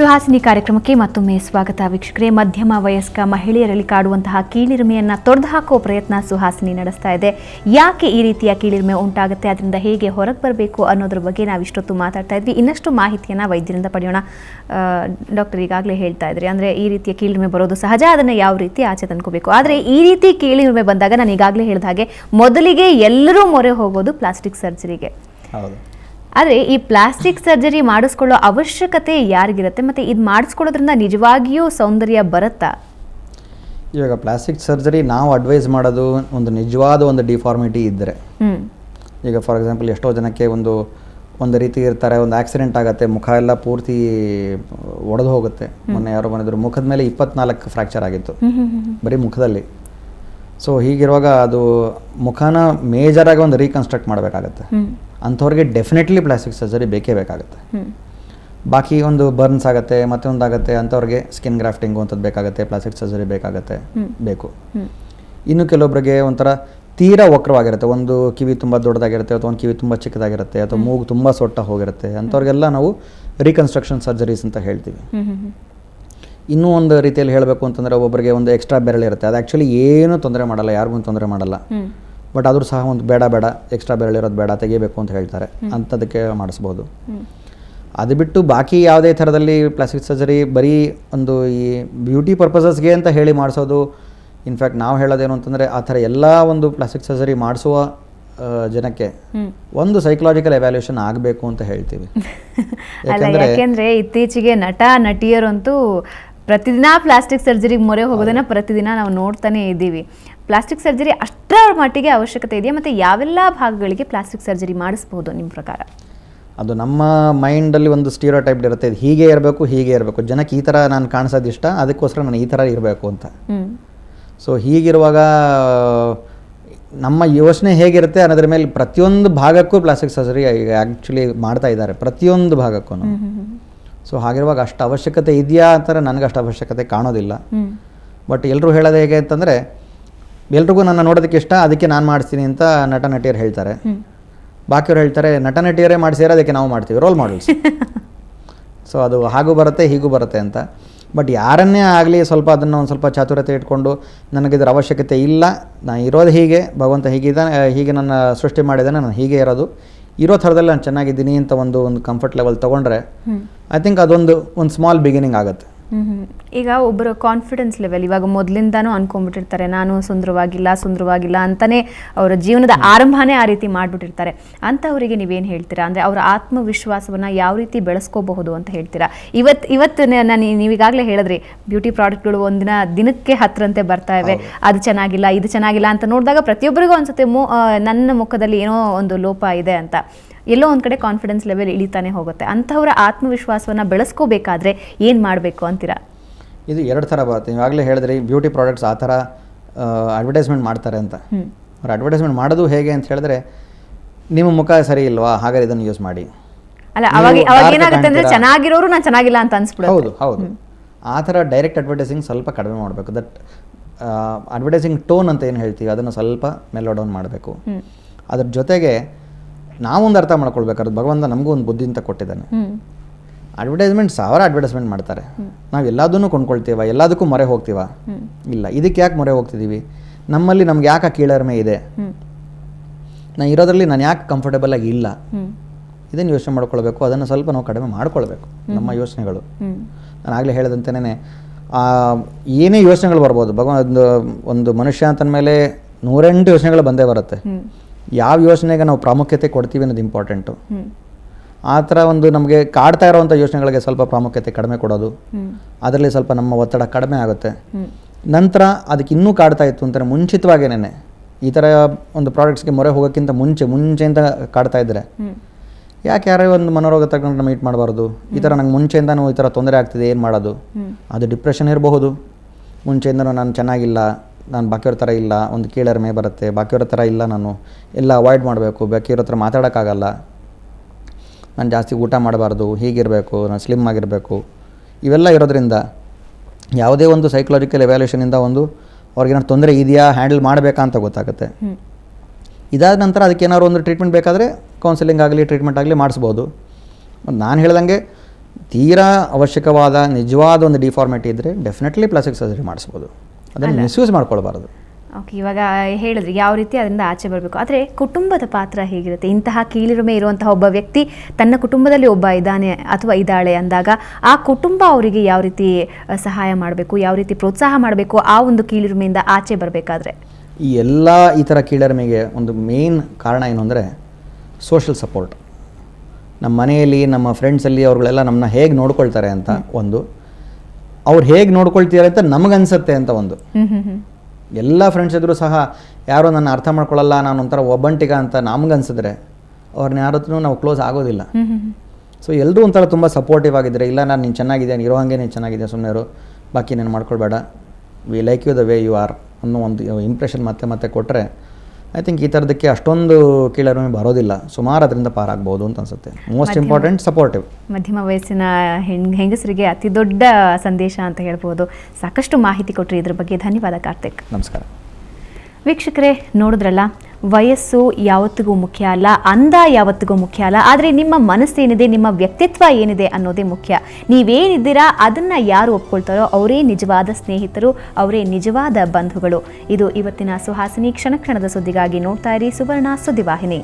ಸುಹಾಸಿನಿ ಕಾರ್ಯಕ್ರಮಕ್ಕೆ ಮತ್ತೊಮ್ಮೆ ಸ್ವಾಗತ ವೀಕ್ಷಕರೇ. ಮಧ್ಯಮ ವಯಸ್ಕ ಮಹಿಳೆಯರಲ್ಲಿ ಕಾಡುವಂತಹ ಕೀಳಿರಿಮೆಯನ್ನು ತೊಡೆದುಹಾಕುವ ಪ್ರಯತ್ನ ಸುಹಾಸಿನಿ ನಡೆಸ್ತಾ ಇದೆ. ಯಾಕೆ ಈ ರೀತಿಯ ಕೀಳಿರಿಮೆ ಉಂಟಾಗುತ್ತೆ, ಅದರಿಂದ ಹೇಗೆ ಹೊರಗೆ ಬರಬೇಕು ಅನ್ನೋದ್ರ ಬಗ್ಗೆ ನಾವು ಇಷ್ಟೊತ್ತು ಮಾತಾಡ್ತಾ ಇದ್ವಿ. ಇನ್ನಷ್ಟು ಮಾಹಿತಿಯನ್ನು ವೈದ್ಯರಿಂದ ಪಡೆಯೋಣ. ಡಾಕ್ಟರ್, ಈಗಾಗಲೇ ಹೇಳ್ತಾ ಇದ್ರಿ, ಅಂದರೆ ಈ ರೀತಿಯ ಕೀಳಿರಿಮೆ ಬರೋದು ಸಹಜ, ಅದನ್ನು ಯಾವ ರೀತಿ ಆಚೆ ತಂದ್ಕೋಬೇಕು. ಆದರೆ ಈ ರೀತಿ ಕೀಳಿರಿಮೆ ಬಂದಾಗ ನಾನು ಈಗಾಗಲೇ ಹೇಳಿದ ಹಾಗೆ ಮೊದಲಿಗೆ ಎಲ್ಲರೂ ಮೊರೆ ಹೋಗೋದು ಪ್ಲಾಸ್ಟಿಕ್ ಸರ್ಜರಿಗೆ. ಹೌದು. ಆದರೆ ಈ ಪ್ಲಾಸ್ಟಿಕ್ ಸರ್ಜರಿ ಮಾಡಿಸ್ಕೊಳ್ಳೋ ಅವಶ್ಯಕತೆ ಯಾರಿಗಿರುತ್ತೆ, ಮತ್ತು ಇದು ಮಾಡಿಸ್ಕೊಳ್ಳೋದ್ರಿಂದ ನಿಜವಾಗಿಯೂ ಸೌಂದರ್ಯ ಬರುತ್ತಾ? ಇವಾಗ ಪ್ಲಾಸ್ಟಿಕ್ ಸರ್ಜರಿ ನಾವು ಅಡ್ವೈಸ್ ಮಾಡೋದು ಒಂದು ನಿಜವಾದ ಒಂದು ಡಿಫಾರ್ಮಿಟಿ ಇದ್ದರೆ, ಈಗ ಫಾರ್ ಎಕ್ಸಾಂಪಲ್ ಎಷ್ಟೋ ಜನಕ್ಕೆ ಒಂದು ರೀತಿ ಇರ್ತಾರೆ, ಒಂದು ಆಕ್ಸಿಡೆಂಟ್ ಆಗುತ್ತೆ, ಮುಖ ಎಲ್ಲ ಪೂರ್ತಿ ಒಡೆದು ಹೋಗುತ್ತೆ. ಮೊನ್ನೆ ಯಾರೋ ಬಂದಿದ್ರು, ಮುಖದ ಮೇಲೆ 24 ಫ್ರ್ಯಾಕ್ಚರ್ ಆಗಿತ್ತು ಬರೀ ಮುಖದಲ್ಲಿ. ಸೊ ಹೀಗಿರುವಾಗ ಅದು ಮುಖನ ಮೇಜರಾಗಿ ಒಂದು ರೀಕನ್ಸ್ಟ್ರಕ್ಟ್ ಮಾಡಬೇಕಾಗತ್ತೆ. ಅಂಥವ್ರಿಗೆ ಡೆಫಿನೆಟ್ಲಿ ಪ್ಲಾಸ್ಟಿಕ್ ಸರ್ಜರಿ ಬೇಕೇ ಬೇಕಾಗುತ್ತೆ. ಬಾಕಿ ಒಂದು ಬರ್ನ್ಸ್ ಆಗುತ್ತೆ, ಮತ್ತೊಂದಾಗುತ್ತೆ, ಅಂಥವ್ರಿಗೆ ಸ್ಕಿನ್ ಗ್ರಾಫ್ಟಿಂಗು ಅಂಥದ್ದು ಬೇಕಾಗುತ್ತೆ, ಪ್ಲಾಸ್ಟಿಕ್ ಸರ್ಜರಿ ಬೇಕು. ಇನ್ನು ಕೆಲವೊಬ್ಬರಿಗೆ ಒಂಥರ ತೀರಾ ವಕ್ರವಾಗಿರುತ್ತೆ, ಒಂದು ಕಿವಿ ತುಂಬ ದೊಡ್ಡದಾಗಿರುತ್ತೆ, ಅಥವಾ ಒಂದು ಕಿವಿ ತುಂಬ ಚಿಕ್ಕದಾಗಿರುತ್ತೆ, ಅಥವಾ ಮೂಗು ತುಂಬ ಸೊಟ್ಟ ಹೋಗಿರುತ್ತೆ. ಅಂಥವ್ರಿಗೆಲ್ಲ ನಾವು ರೀಕನ್ಸ್ಟ್ರಕ್ಷನ್ ಸರ್ಜರೀಸ್ ಅಂತ ಹೇಳ್ತೀವಿ. ಇನ್ನೂ ಒಂದು ರೀತಿಯಲ್ಲಿ ಹೇಳಬೇಕು ಅಂತಂದರೆ, ಒಬ್ಬೊಬ್ಬರಿಗೆ ಒಂದು ಎಕ್ಸ್ಟ್ರಾ ಬೆರಳಿರುತ್ತೆ, ಅದು ಆ್ಯಕ್ಚುಲಿ ಏನೂ ತೊಂದರೆ ಮಾಡಲ್ಲ, ಯಾರಿಗೂ ತೊಂದರೆ ಮಾಡಲ್ಲ. ಬಟ್ ಆದರೂ ಸಹ ಒಂದು ಬೇಡ ಎಕ್ಸ್ಟ್ರಾ ಬೆರಳಿರೋದು ಬೇಡ, ತೆಗಿಬೇಕು ಅಂತ ಹೇಳ್ತಾರೆ, ಅಂಥದಕ್ಕೆ ಮಾಡಿಸ್ಬೋದು. ಅದು ಬಿಟ್ಟು ಬಾಕಿ ಯಾವುದೇ ಥರದಲ್ಲಿ ಪ್ಲಾಸ್ಟಿಕ್ ಸರ್ಜರಿ ಬರೀ ಒಂದು ಈ ಬ್ಯೂಟಿ ಪರ್ಪಸಸ್ಗೆ ಅಂತ ಹೇಳಿ ಮಾಡಿಸೋದು. ಇನ್ಫ್ಯಾಕ್ಟ್ ನಾವು ಹೇಳೋದೇನು ಅಂತಂದರೆ, ಆ ಥರ ಎಲ್ಲ ಒಂದು ಪ್ಲಾಸ್ಟಿಕ್ ಸರ್ಜರಿ ಮಾಡಿಸುವ ಜನಕ್ಕೆ ಒಂದು ಸೈಕಲಾಜಿಕಲ್ ಎವ್ಯಾಲ್ಯೂಷನ್ ಆಗಬೇಕು ಅಂತ ಹೇಳ್ತೀವಿ. ಯಾಕೆಂದರೆ ಇತ್ತೀಚೆಗೆ ನಟ ನಟಿಯರಂತೂ ಪ್ರತಿದಿನ ಪ್ಲಾಸ್ಟಿಕ್ ಸರ್ಜರಿಗೆ ಮೊರೆ ಹೋಗೋದನ್ನು ಪ್ರತಿದಿನ ನಾವು ನೋಡ್ತಾನೆ ಇದ್ದೀವಿ. ಪ್ಲಾಸ್ಟಿಕ್ ಸರ್ಜರಿ ಅಷ್ಟರ ಮಟ್ಟಿಗೆ ಅವಶ್ಯಕತೆ ಇದೆಯಾ, ಮತ್ತು ಯಾವೆಲ್ಲ ಭಾಗಗಳಿಗೆ ಪ್ಲಾಸ್ಟಿಕ್ ಸರ್ಜರಿ ಮಾಡಿಸ್ಬೋದು ನಿಮ್ಮ ಪ್ರಕಾರ? ಅದು ನಮ್ಮ ಮೈಂಡಲ್ಲಿ ಒಂದು ಸ್ಟೀರಿಯೋಟೈಪ್ ಇರುತ್ತೆ, ಇದು ಹೀಗೆ ಇರಬೇಕು, ಜನಕ್ಕೆ ಈ ಥರ ನಾನು ಕಾಣಿಸೋದು ಇಷ್ಟ, ಅದಕ್ಕೋಸ್ಕರ ನಾನು ಈ ಥರ ಇರಬೇಕು ಅಂತ. ಸೊ ಹೀಗಿರುವಾಗ ನಮ್ಮ ಯೋಚನೆ ಹೇಗಿರುತ್ತೆ ಅನ್ನೋದ್ರ ಮೇಲೆ ಪ್ರತಿಯೊಂದು ಭಾಗಕ್ಕೂ ಪ್ಲಾಸ್ಟಿಕ್ ಸರ್ಜರಿ ಆ್ಯಕ್ಚುಲಿ ಮಾಡ್ತಾ ಇದ್ದಾರೆ, ಪ್ರತಿಯೊಂದು ಭಾಗಕ್ಕೂ. ಸೊ ಹಾಗಿರುವಾಗ ಅಷ್ಟು ಅವಶ್ಯಕತೆ ಇದೆಯಾ ಅಂತಾರೆ, ನನಗೆ ಅಷ್ಟು ಅವಶ್ಯಕತೆ ಕಾಣೋದಿಲ್ಲ. ಬಟ್ ಎಲ್ಲರೂ ಹೇಳೋದು ಹೇಗೆ ಅಂತಂದರೆ, ಎಲ್ರಿಗೂ ನನ್ನ ನೋಡೋದಕ್ಕೆ ಇಷ್ಟ, ಅದಕ್ಕೆ ನಾನು ಮಾಡಿಸ್ತೀನಿ ಅಂತ ನಟ ನಟಿಯರು ಹೇಳ್ತಾರೆ. ಬಾಕಿಯವ್ರು ಹೇಳ್ತಾರೆ, ನಟ ನಟಿಯರೇ ಮಾಡಿಸಿದ್ರೆ ಅದಕ್ಕೆ ನಾವು ಮಾಡ್ತೀವಿ, ರೋಲ್ ಮಾಡಲ್ಸ್. ಸೊ ಅದು ಹಾಗೂ ಬರುತ್ತೆ ಹೀಗೂ ಬರುತ್ತೆ ಅಂತ. ಬಟ್ ಯಾರನ್ನೇ ಆಗಲಿ ಸ್ವಲ್ಪ ಅದನ್ನು ಒಂದು ಸ್ವಲ್ಪ ಚಾತುರ್ಯತೆ ಇಟ್ಕೊಂಡು, ನನಗಿದ್ರ ಅವಶ್ಯಕತೆ ಇಲ್ಲ, ನಾನು ಇರೋದು ಹೀಗೆ, ಭಗವಂತ ಹೀಗೆ ನನ್ನ ಸೃಷ್ಟಿ ಮಾಡಿದ್ದಾನೆ, ನಾನು ಹೀಗೆ ಇರೋ ಥರದಲ್ಲಿ ನಾನು ಚೆನ್ನಾಗಿದ್ದೀನಿ ಅಂತ ಒಂದು ಕಂಫರ್ಟ್ ಲೆವೆಲ್ ತೊಗೊಂಡ್ರೆ, ಐ ಥಿಂಕ್ ಅದೊಂದು ಸ್ಮಾಲ್ ಬಿಗಿನಿಂಗ್ ಆಗುತ್ತೆ. ಈಗ ಒಬ್ಬರ ಕಾನ್ಫಿಡೆನ್ಸ್ ಲೆವೆಲ್ ಇವಾಗ ಮೊದಲಿಂದಾನು ಅನ್ಕೊಂಡ್ಬಿಟ್ಟಿರ್ತಾರೆ, ನಾನು ಸುಂದರವಾಗಿಲ್ಲ ಅಂತಾನೆ ಅವರ ಜೀವನದ ಆರಂಭನೇ ಆ ರೀತಿ ಮಾಡಿಬಿಟ್ಟಿರ್ತಾರೆ. ಅಂಥವರಿಗೆ ನೀವೇನು ಹೇಳ್ತೀರಾ? ಅಂದರೆ ಅವರ ಆತ್ಮವಿಶ್ವಾಸವನ್ನು ಯಾವ ರೀತಿ ಬೆಳೆಸ್ಕೋಬಹುದು ಅಂತ ಹೇಳ್ತೀರಾ? ಇವತ್ತು ನೀವೀಗಾಗಲೇ ಹೇಳಿದ್ರಿ, ಬ್ಯೂಟಿ ಪ್ರಾಡಕ್ಟ್ಗಳು ದಿನಕ್ಕೆ 10ರಂತೆ ಬರ್ತಾ ಇವೆ, ಅದು ಚೆನ್ನಾಗಿಲ್ಲ ಇದು ಚೆನ್ನಾಗಿಲ್ಲ ಅಂತ ನೋಡಿದಾಗ ಪ್ರತಿಯೊಬ್ಬರಿಗೂ ಅನ್ಸುತ್ತೆ ನನ್ನ ಮುಖದಲ್ಲಿ ಏನೋ ಒಂದು ಲೋಪ ಇದೆ ಅಂತ. ಎಲ್ಲೋ ಒಂದು ಕಡೆ ಕಾನ್ಫಿಡೆನ್ಸ್ ಲೆವೆಲ್ ಇಳಿತಾನೆ ಹೋಗುತ್ತೆ. ಅಂಥವರ ಆತ್ಮವಿಶ್ವಾಸವನ್ನು ಬೆಳೆಸ್ಕೋಬೇಕಾದ್ರೆ ಏನು ಮಾಡಬೇಕು ಅಂತೀರಾ? ಇದು 2 ಥರ ಬರುತ್ತೆ. ಇವಾಗಲೇ ಹೇಳಿದ್ರಿ, ಬ್ಯೂಟಿ ಪ್ರಾಡಕ್ಟ್ಸ್ ಆ ಥರ ಅಡ್ವರ್ಟೈಸ್ಮೆಂಟ್ ಮಾಡ್ತಾರೆ ಅಂತ. ಅವ್ರು ಅಡ್ವರ್ಟೈಸ್ಮೆಂಟ್ ಮಾಡೋದು ಹೇಗೆ ಅಂತ ಹೇಳಿದ್ರೆ, ನಿಮ್ಮ ಮುಖ ಸರಿ ಇಲ್ವಾ, ಹಾಗಾದ್ರೆ ಇದನ್ನು ಯೂಸ್ ಮಾಡಿ. ಅಲ್ಲ, ಅವಾಗ ಏನಾಗುತ್ತೆ ಅಂದರೆ ಚೆನ್ನಾಗಿರೋರು ನಾನು ಚೆನ್ನಾಗಿಲ್ಲ ಅಂತ ಅನ್ಸ್ಬಿಡುತ್ತೆ. ಹೌದು. ಆ ಥರ ಡೈರೆಕ್ಟ್ ಅಡ್ವರ್ಟೈಸಿಂಗ್ ಸ್ವಲ್ಪ ಕಡಿಮೆ ಮಾಡಬೇಕು. ದಟ್ ಅಡ್ವರ್ಟೈಸಿಂಗ್ ಟೋನ್ ಅಂತ ಏನು ಹೇಳ್ತೀವಿ, ಅದನ್ನು ಸ್ವಲ್ಪ ಮೆಲ್ಲೋ ಡೌನ್ ಮಾಡಬೇಕು. ಅದ್ರ ಜೊತೆಗೆ ನಾವೊಂದು ಅರ್ಥ ಮಾಡ್ಕೊಳ್ಬೇಕಾದ್ರೆ, ಭಗವಂತ ನಮಗೂ ಒಂದು ಬುದ್ಧಿ ಅಂತ ಕೊಟ್ಟಿದ್ದಾನೆ. ಅಡ್ವರ್ಟೈಸ್ಮೆಂಟ್ ಅಡ್ವರ್ಟೈಸ್ಮೆಂಟ್ ಮಾಡ್ತಾರೆ, ನಾವು ಎಲ್ಲದನ್ನೂ ಕೊಂಡ್ಕೊಳ್ತೀವ, ಎಲ್ಲದಕ್ಕೂ ಮೊರೆ ಹೋಗ್ತೀವ? ಇಲ್ಲ. ಇದಕ್ಕೆ ಯಾಕೆ ಮೊರೆ ಹೋಗ್ತಿದ್ದೀವಿ? ನಮ್ಮಲ್ಲಿ ನಮ್ಗೆ ಯಾಕೆ ಕೀಳರಿಮೆ ಇದೆ, ನಾನು ಇರೋದ್ರಲ್ಲಿ ನಾನು ಯಾಕೆ ಕಂಫರ್ಟಬಲ್ ಆಗಿ ಇಲ್ಲ, ಇದನ್ನು ಯೋಚನೆ ಮಾಡ್ಕೊಳ್ಬೇಕು. ಅದನ್ನು ಸ್ವಲ್ಪ ನಾವು ಕಡಿಮೆ ಮಾಡ್ಕೊಳ್ಬೇಕು, ನಮ್ಮ ಯೋಚನೆಗಳು. ನಾನು ಆಗಲೇ ಹೇಳಿದಂತೆಯೇ ಏನೇ ಯೋಚನೆಗಳು ಬರ್ಬೋದು, ಒಂದು ಮನುಷ್ಯ ಅಂತಂದಮೇಲೆ 108 ಯೋಚನೆಗಳು ಬಂದೇ ಬರುತ್ತೆ. ಯಾವ ಯೋಚನೆಗೆ ನಾವು ಪ್ರಾಮುಖ್ಯತೆ ಕೊಡ್ತೀವಿ ಅನ್ನೋದು ಇಂಪಾರ್ಟೆಂಟು. ಆ ಥರ ನಮಗೆ ಕಾಡ್ತಾ ಇರೋವಂಥ ಯೋಚನೆಗಳಿಗೆ ಸ್ವಲ್ಪ ಪ್ರಾಮುಖ್ಯತೆ ಕಡಿಮೆ ಕೊಡೋದು, ಅದರಲ್ಲಿ ಸ್ವಲ್ಪ ನಮ್ಮ ಒತ್ತಡ ಕಡಿಮೆ ಆಗುತ್ತೆ. ನಂತರ ಅದಕ್ಕೆ ಇನ್ನೂ ಕಾಡ್ತಾ ಇತ್ತು ಅಂತಾರೆ, ಮುಂಚಿತವಾಗೇನೆ ಈ ಥರ ಒಂದು ಪ್ರಾಡಕ್ಟ್ಸ್ಗೆ ಮೊರೆ ಹೋಗೋಕ್ಕಿಂತ ಮುಂಚೆಯಿಂದ ಕಾಡ್ತಾ ಇದ್ದರೆ, ಯಾಕೆ ಯಾರೇ ಒಂದು ಮನೋರೋಗ ತಗೊಂಡು ಮೀಟ್ ಮಾಡಬಾರ್ದು? ಈ ಥರ ನಂಗೆ ಮುಂಚೆಯಿಂದನೂ ಈ ಥರ ತೊಂದರೆ ಆಗ್ತಿದೆ, ಏನು ಮಾಡೋದು? ಅದು ಡಿಪ್ರೆಷನ್ ಇರಬಹುದು. ಮುಂಚೆಯಿಂದನೂ ನಾನು ಚೆನ್ನಾಗಿಲ್ಲ, ನಾನು ಬಾಕಿಯವ್ರ ಥರ ಇಲ್ಲ, ಒಂದು ಕೀಳರಿಮೆ ಬರುತ್ತೆ, ಬಾಕಿಯವ್ರ ಥರ ಇಲ್ಲ, ನಾನು ಎಲ್ಲ ಅವಾಯ್ಡ್ ಮಾಡಬೇಕು, ಬಾಕಿಯವ್ರ ಹತ್ರ ಮಾತಾಡೋಕ್ಕಾಗಲ್ಲ, ನಾನು ಜಾಸ್ತಿ ಊಟ ಮಾಡಬಾರ್ದು, ಹೀಗಿರಬೇಕು, ನಾನು ಸ್ಲಿಮ್ ಆಗಿರಬೇಕು. ಇವೆಲ್ಲ ಇರೋದ್ರಿಂದ ಯಾವುದೇ ಒಂದು ಸೈಕಲಾಜಿಕಲ್ ಎವ್ಯಾಲ್ಯೂಷನಿಂದ ಅವ್ರಿಗೇನಾದ್ರು ತೊಂದರೆ ಇದೆಯಾ, ಹ್ಯಾಂಡಲ್ ಮಾಡಬೇಕಾ ಅಂತ ಗೊತ್ತಾಗುತ್ತೆ. ಇದಾದ ನಂತರ ಅದಕ್ಕೆ ಏನಾದ್ರು ಒಂದು ಟ್ರೀಟ್ಮೆಂಟ್ ಬೇಕಾದರೆ ಕೌನ್ಸಿಲಿಂಗ್ ಆಗಲಿ ಟ್ರೀಟ್ಮೆಂಟ್ ಆಗಲಿ ಮಾಡಿಸ್ಬೋದು. ನಾನು ಹೇಳ್ದಂಗೆ ತೀರಾ ಅವಶ್ಯಕವಾದ ನಿಜವಾದ ಒಂದು ಡಿಫಾರ್ಮಿಟಿ ಇದ್ದರೆ ಡೆಫಿನೆಟ್ಲಿ ಪ್ಲಾಸ್ಟಿಕ್ ಸರ್ಜರಿ ಮಾಡಿಸ್ಬೋದು. ಅದನ್ನು ಮಿಸ್ಯೂಸ್ ಮಾಡ್ಕೊಳ್ಬಾರ್ದು. ಓಕೆ, ಇವಾಗ ಹೇಳಿದ್ರಿ ಯಾವ ರೀತಿ ಅದರಿಂದ ಆಚೆ ಬರಬೇಕು. ಆದರೆ ಕುಟುಂಬದ ಪಾತ್ರ ಹೇಗಿರುತ್ತೆ? ಇಂತಹ ಕೀಳಿರಿಮೆ ಇರುವಂತಹ ಒಬ್ಬ ವ್ಯಕ್ತಿ ತನ್ನ ಕುಟುಂಬದಲ್ಲಿ ಒಬ್ಬ ಇದ್ದಾನೆ ಅಥವಾ ಇದ್ದಾಳೆ ಅಂದಾಗ ಆ ಕುಟುಂಬ ಅವರಿಗೆ ಯಾವ ರೀತಿ ಸಹಾಯ ಮಾಡಬೇಕು, ಯಾವ ರೀತಿ ಪ್ರೋತ್ಸಾಹ ಮಾಡಬೇಕು ಆ ಒಂದು ಕೀಳಿರಿಮೆಯಿಂದ ಆಚೆ ಬರಬೇಕಾದ್ರೆ? ಈ ಎಲ್ಲ ಈ ಥರ ಕೀಳರಿಮೆಗೆ ಒಂದು ಮೇನ್ ಕಾರಣ ಏನು ಅಂದರೆ ಸೋಷಿಯಲ್ ಸಪೋರ್ಟ್. ನಮ್ಮ ಮನೆಯಲ್ಲಿ ನಮ್ಮ ಫ್ರೆಂಡ್ಸಲ್ಲಿ ಅವ್ರುಗಳೆಲ್ಲ ನಮ್ಮನ್ನ ಹೇಗೆ ನೋಡ್ಕೊಳ್ತಾರೆ ಅಂತ ಒಂದು, ಅವ್ರು ಹೇಗೆ ನೋಡ್ಕೊಳ್ತಾರೆ ಅಂತ ನಮಗನ್ಸುತ್ತೆ ಅಂತ ಒಂದು. ಎಲ್ಲ ಫ್ರೆಂಡ್ಸ್ ಇದ್ರೂ ಸಹ ಯಾರೋ ನನ್ನ ಅರ್ಥ ಮಾಡ್ಕೊಳ್ಳಲ್ಲ, ನಾನು ಒಂಥರ ಒಬ್ಬಂಟಿಗ ಅಂತ ನಮಗನ್ಸಿದ್ರೆ ಅವ್ರನ್ನ ಯಾರತ್ರನೂ ನಾವು ಕ್ಲೋಸ್ ಆಗೋದಿಲ್ಲ. ಸೊ ಎಲ್ಲರೂ ಒಂಥರ ತುಂಬ ಸಪೋರ್ಟಿವ್ ಆಗಿದ್ದರೆ, ಇಲ್ಲ ನಾನು ನೀನು ಚೆನ್ನಾಗಿದೆ, ಇರೋ ಹಾಗೆ ನೀನು ಚೆನ್ನಾಗಿದೆ, ಸುಮ್ಮನೆ ಇರು, ಬಾಕಿ ನೀನು ಮಾಡ್ಕೊಳ್ಬೇಡ, we like you the way you are ಅನ್ನೋ ಒಂದು ಇಂಪ್ರೆಷನ್ ಮತ್ತೆ ಕೊಟ್ಟರೆ ಐ ಥಿಂಕ್ ಈ ಥರದಕ್ಕೆ ಅಷ್ಟೊಂದು ಕೀಳರಿಮೆ ಬರೋದಿಲ್ಲ, ಸುಮಾರು ಅದರಿಂದ ಪಾರಾಗ್ಬೋದು ಅಂತ ಅನ್ಸುತ್ತೆ. Most important supportive. ಮಧ್ಯಮ ವಯಸ್ಸಿನ ಹೆಂಗಸರಿಗೆ ಅತಿ ದೊಡ್ಡ ಸಂದೇಶ ಅಂತ ಹೇಳ್ಬೋದು. ಸಾಕಷ್ಟು ಮಾಹಿತಿ ಕೊಟ್ಟರೆ ಇದ್ರ ಬಗ್ಗೆ. ಧನ್ಯವಾದ ಕಾರ್ತಿಕ್. ನಮಸ್ಕಾರ. ವೀಕ್ಷಕರೇ, ನೋಡಿದ್ರಲ್ಲ, ವಯಸ್ಸು ಯಾವತ್ತಿಗೂ ಮುಖ್ಯ ಅಲ್ಲ, ಅಂದ ಯಾವತ್ತಿಗೂ ಮುಖ್ಯ ಅಲ್ಲ, ಆದರೆ ನಿಮ್ಮ ಮನಸ್ಸೇನಿದೆ, ನಿಮ್ಮ ವ್ಯಕ್ತಿತ್ವ ಏನಿದೆ ಅನ್ನೋದೇ ಮುಖ್ಯ. ನೀವೇನಿದ್ದೀರಾ ಅದನ್ನು ಯಾರು ಒಪ್ಕೊಳ್ತಾರೋ ಅವರೇ ನಿಜವಾದ ಸ್ನೇಹಿತರು, ಅವರೇ ನಿಜವಾದ ಬಂಧುಗಳು. ಇದು ಇವತ್ತಿನ ಸುಹಾಸಿನಿ. ಕ್ಷಣ ಕ್ಷಣದ ಸುದ್ದಿಗಾಗಿ ನೋಡ್ತಾ ಇರಿ ಸುವರ್ಣ ಸುದ್ದಿವಾಹಿನಿ.